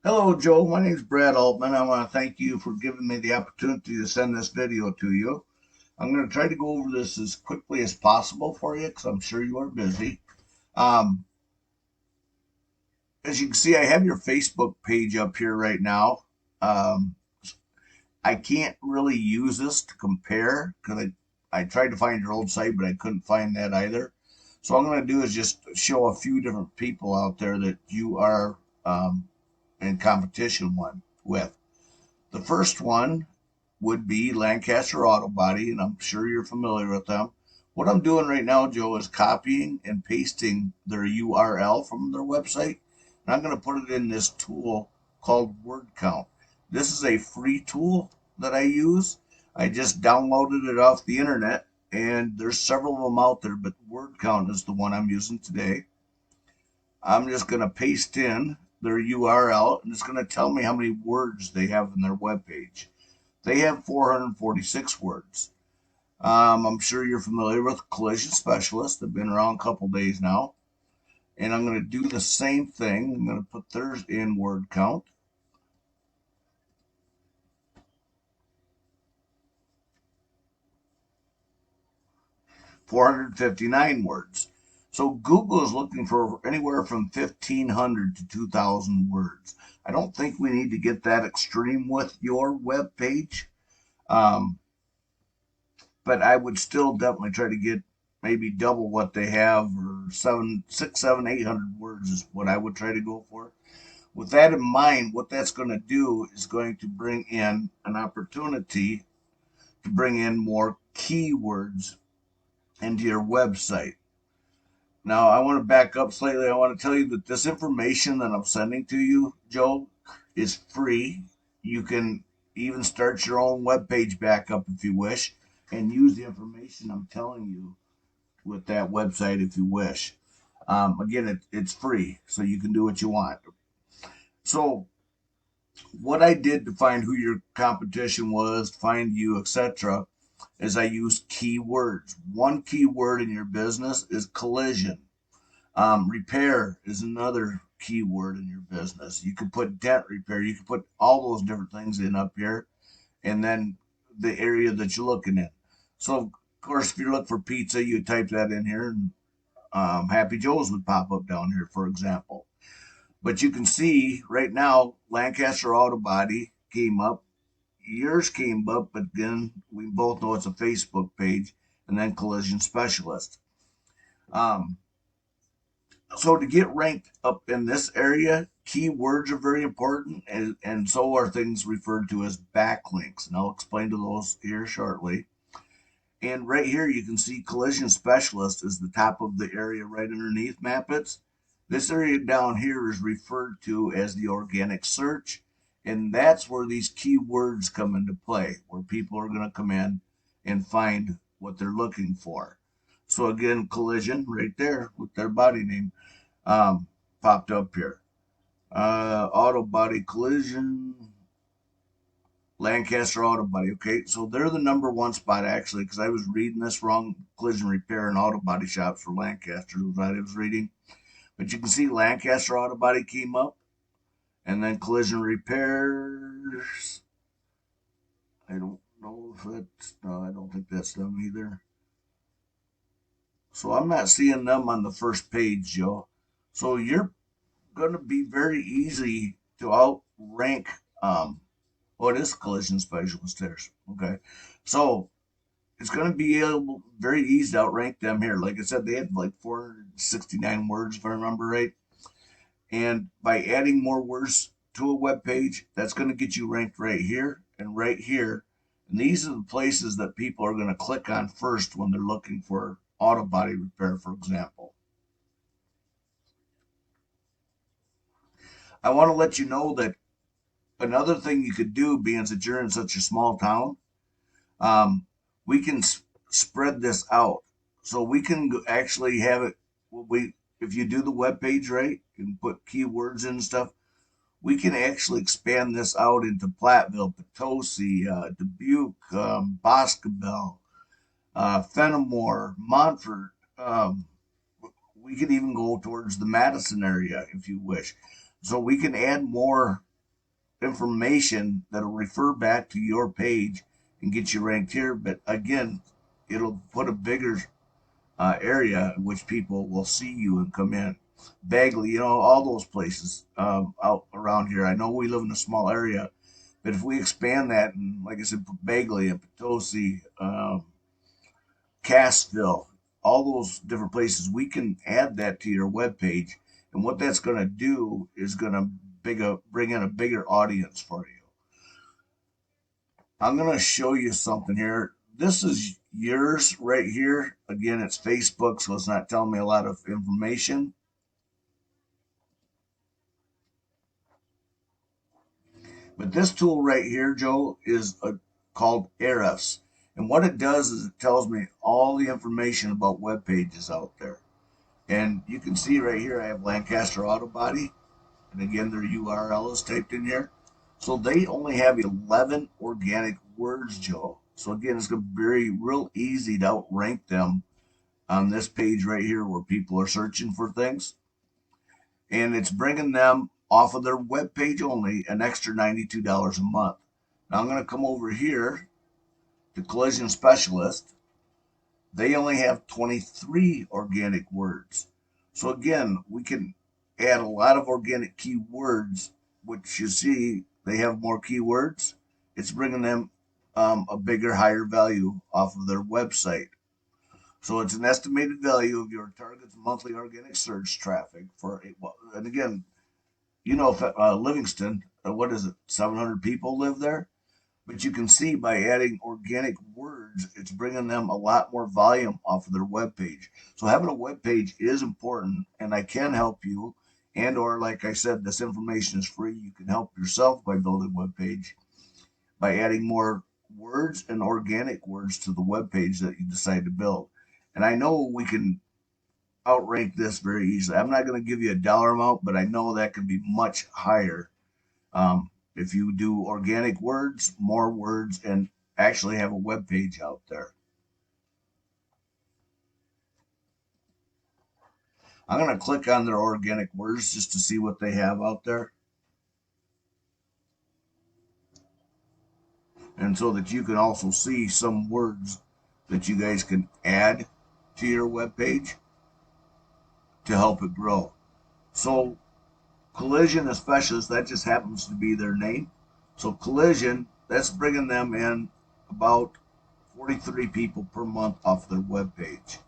Hello, Joe. My name is Brad Altman. I want to thank you for giving me the opportunity to send this video to you. I'm going to try to go over this as quickly as possible for you because I'm sure you are busy. Um, as you can see, I have your Facebook page up here right now. Um, I can't really use this to compare because I tried to find your old site, but I couldn't find that either. So what I'm going to do is just show a few different people out there that you are in competition with. The first one would be Lancaster Auto Body, and I'm sure you're familiar with them. What I'm doing right now, Joe, is copying and pasting their URL from their website, and I'm going to put it in this tool called Word Count. This is a free tool that I use. I just downloaded it off the internet, and there's several of them out there, but Word Count is the one I'm using today. I'm just going to paste in their URL, and it's going to tell me how many words they have in their web page. They have 446 words. I'm sure you're familiar with collision specialists. They've been around a couple days now. And I'm going to do the same thing. I'm going to put theirs in word count. $459 words. So Google is looking for anywhere from 1,500 to 2,000 words. I don't think we need to get that extreme with your web page. Um, but I would still definitely try to get maybe double what they have, or 800 words is what I would try to go for. With that in mind, what that's going to do is going to bring in an opportunity to bring in more keywords into your website. Now, I want to back up slightly. I want to tell you that this information that I'm sending to you, Joe, is free. You can even start your own web page backup if you wish and use the information I'm telling you with that website if you wish. Again, it's free, so you can do what you want. So, what I did to find who your competition was, find you, etc., is I used keywords. One keyword in your business is collision. Repair is another keyword in your business. You could put dent repair. You could put all those different things in up here, and then the area that you're looking in. So, of course, if you're looking for pizza, you type that in here, and Happy Joe's would pop up down here, for example. But you can see right now, Lancaster Auto Body came up. Yours came up, but again, we both know it's a Facebook page, and then Collision Specialist. Um, so to get ranked up in this area, keywords are very important, and so are things referred to as backlinks. And I'll explain to those here shortly. And right here, you can see collision specialist is the top of the area right underneath Mappets. This area down here is referred to as the organic search. And that's where these keywords come into play, where people are going to come in and find what they're looking for. So again, collision right there with their body name um, popped up here. Auto body collision, Lancaster Auto Body. Okay, so they're the number one spot actually, because I was reading this wrong. Collision repair and auto body shops for Lancaster was what I was reading. But you can see Lancaster Auto Body came up, and then collision repairs. I don't know if that's no, I don't think that's them either. So I'm not seeing them on the first page, Joe. So you're going to be very easy to outrank. Oh, it is collision specialist there. Okay, so it's going to be able very easy to outrank them here. Like I said, they had like 469 words, if I remember right. And by adding more words to a web page, that's going to get you ranked right here and right here. And these are the places that people are going to click on first when they're looking for auto body repair, for example. I want to let you know that another thing you could do, being that you're in such a small town, um, we can spread this out. So we can actually have it. We If you do the web page right and put keywords and stuff, we can actually expand this out into Platteville, Potosi, Dubuque, Boscobel, Fenimore, Montfort. We could even go towards the Madison area if you wish. So we can add more information that'll refer back to your page and get you ranked here. But again, it'll put a bigger area in which people will see you and come in. Bagley, all those places out around here. I know we live in a small area, but if we expand that, and like I said, Bagley and Potosi, Cassville, all those different places, we can add that to your web page. And what that's going to do is going to bring in a bigger audience for you. I'm going to show you something here. This is yours right here. Again, it's Facebook, so it's not telling me a lot of information. But this tool right here, Joe, is called Ahrefs. And what it does is it tells me all the information about web pages out there. And you can see right here, I have Lancaster Auto Body. And again, their URL is typed in here. So they only have 11 organic words, Joe. So again, it's going to be real easy to outrank them on this page right here where people are searching for things. And it's bringing them off of their web page only an extra $92 a month. Now I'm going to come over here to Collision Specialist. They only have 23 organic words. So again, we can add a lot of organic keywords, which you see they have more keywords. It's bringing them a bigger, higher value off of their website. So it's an estimated value of your target's monthly organic search traffic and again, Livingston, what is it, 700 people live there? But you can see by adding organic words, it's bringing them a lot more volume off of their web page. So having a web page is important, and I can help you. And or like I said, this information is free. You can help yourself by building a web page by adding more words and organic words to the web page that you decide to build. And I know we can outrank this very easily. I'm not going to give you a dollar amount, but I know that can be much higher. If you do organic words, more words, and actually have a web page out there. I'm going to click on their organic words just to see what they have out there. And so that you can also see some words that you guys can add to your web page to help it grow. So Collision Specialist, that just happens to be their name. So Collision, that's bringing them in about 43 people per month off their web page.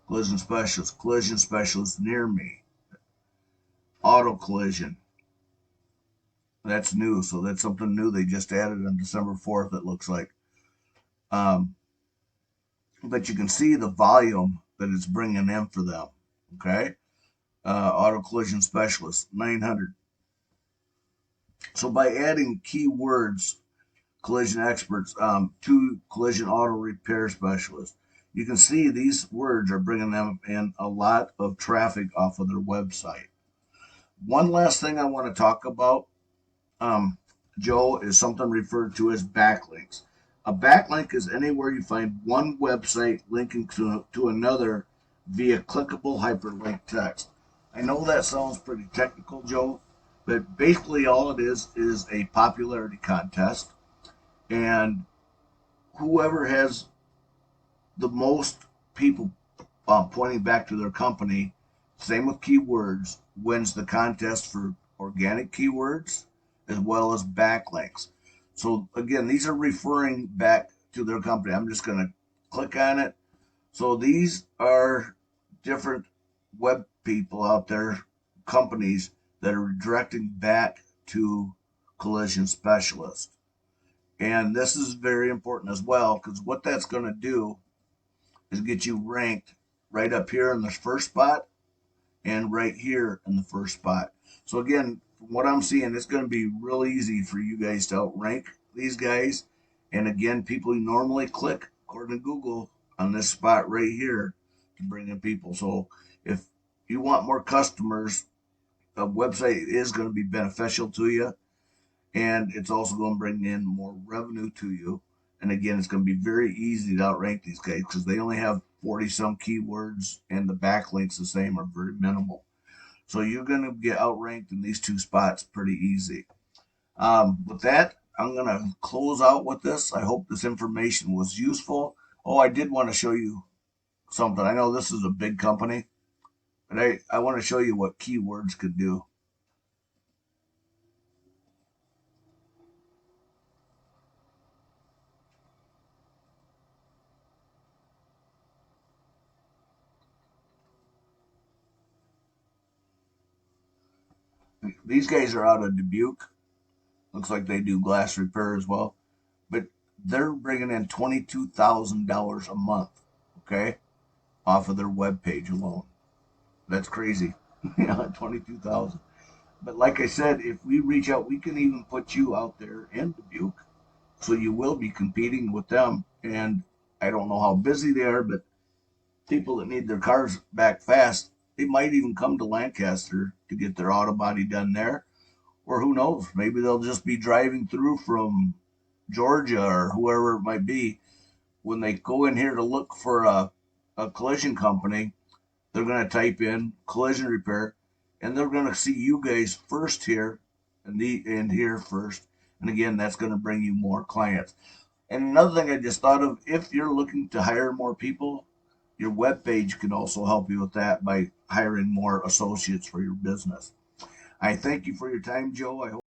Collision Specialist near me. Auto Collision. That's new, so that's something new they just added on December 4th, it looks like. But you can see the volume that it's bringing in for them. Okay? Auto Collision Specialist, 900. So by adding keywords, collision experts, to collision auto repair specialists, you can see these words are bringing them in a lot of traffic off of their website. One last thing I want to talk about, Joe, is something referred to as backlinks. A backlink is anywhere you find one website linking to another via clickable hyperlink text. I know that sounds pretty technical, Joe, but basically all it is a popularity contest, and whoever has the most people pointing back to their company, same with keywords, wins the contest for organic keywords as well as backlinks. So again, these are referring back to their company. I'm just going to click on it. So these are different web people out there, companies that are directing back to Collision Specialist. And this is very important as well, because what that's going to do is get you ranked right up here in the first spot and right here in the first spot. So again, from what I'm seeing, it's going to be real easy for you guys to outrank these guys. And again, people who normally click, according to Google, on this spot right here to bring in people. So if you want more customers, a website is going to be beneficial to you. And it's also going to bring in more revenue to you. And again, it's going to be very easy to outrank these guys because they only have 40 some keywords and the backlinks the same are very minimal. So you're going to get outranked in these two spots pretty easy. With that, I'm going to close out with this. I hope this information was useful. Oh, I did want to show you something. I know this is a big company, but I want to show you what keywords could do. These guys are out of Dubuque. Looks like they do glass repair as well, but they're bringing in $22,000 a month, okay, off of their web page alone. That's crazy. Yeah, 22,000. But like I said, if we reach out, we can even put you out there in Dubuque, so you will be competing with them. And I don't know how busy they are, but people that need their cars back fast, they might even come to Lancaster to get their auto body done there. Or who knows, maybe they'll just be driving through from Georgia or whoever it might be. When they go in here to look for a collision company, they're going to type in collision repair, and they're going to see you guys first here and here first. And again, that's going to bring you more clients. And another thing I just thought of, if you're looking to hire more people, your web page can also help you with that by hiring more associates for your business. I thank you for your time, Joe. I hope